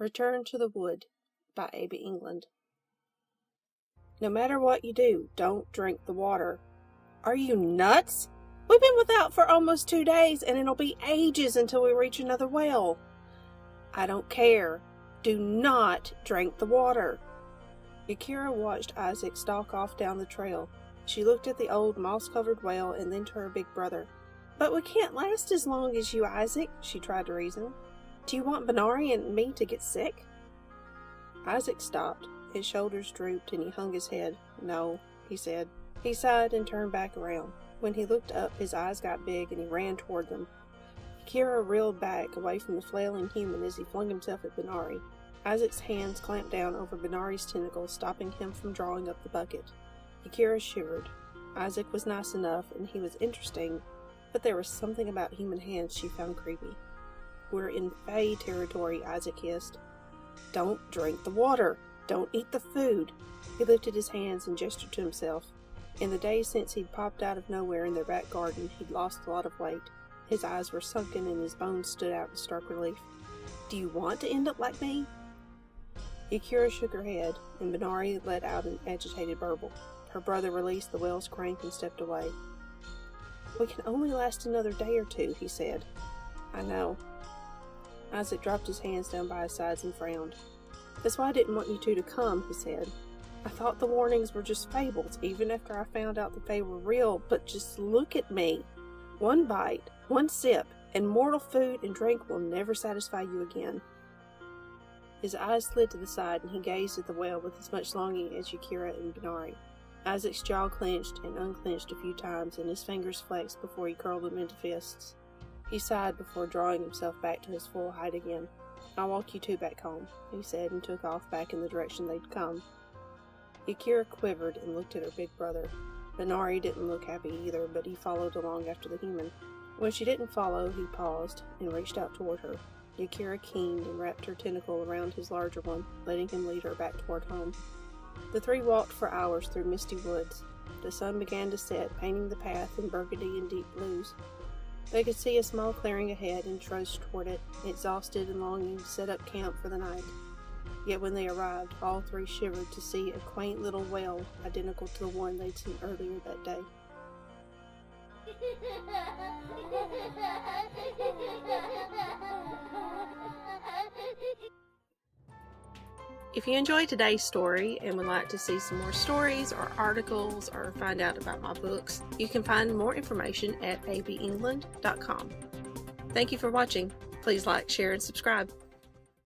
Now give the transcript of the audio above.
Return to the Wood by A.B. England. No matter what you do, don't drink the water. Are you nuts? We've been without for almost 2 days, and it'll be ages until we reach another well. I don't care. Do not drink the water. Yakira watched Isaac stalk off down the trail. She looked at the old moss-covered well and then to her big brother. But we can't last as long as you, Isaac, she tried to reason. Do you want Benari and me to get sick? Isaac stopped. His shoulders drooped and he hung his head. No, he said. He sighed and turned back around. When he looked up, his eyes got big and he ran toward them. Yakira reeled back away from the flailing human as he flung himself at Benari. Isaac's hands clamped down over Benari's tentacles, stopping him from drawing up the bucket. Yakira shivered. Isaac was nice enough and he was interesting, but there was something about human hands she found creepy. We're in Fae territory, Isaac hissed. Don't drink the water. Don't eat the food. He lifted his hands and gestured to himself. In the days since he'd popped out of nowhere in their back garden, he'd lost a lot of weight. His eyes were sunken and his bones stood out in stark relief. Do you want to end up like me? Yakira shook her head, and Benari let out an agitated burble. Her brother released the well's crank and stepped away. We can only last another day or two, he said. I know. Isaac dropped his hands down by his sides and frowned. That's why I didn't want you two to come, he said. I thought the warnings were just fables, even after I found out that they were real, but just look at me. One bite, one sip, and mortal food and drink will never satisfy you again. His eyes slid to the side, and he gazed at the well with as much longing as Yakira and Benari. Isaac's jaw clenched and unclenched a few times, and his fingers flexed before he curled them into fists. He sighed before drawing himself back to his full height again. I'll walk you two back home, he said, and took off back in the direction they'd come. Yakira quivered and looked at her big brother. Benari didn't look happy either, but he followed along after the human. When she didn't follow, he paused and reached out toward her. Yakira keened and wrapped her tentacle around his larger one, letting him lead her back toward home. The three walked for hours through misty woods. The sun began to set, painting the path in burgundy and deep blues. They could see a small clearing ahead and trudged toward it, exhausted and longing to set up camp for the night. Yet when they arrived, all three shivered to see a quaint little well identical to the one they'd seen earlier that day. If you enjoyed today's story and would like to see some more stories or articles or find out about my books, you can find more information at abengland.com. Thank you for watching. Please like, share, and subscribe.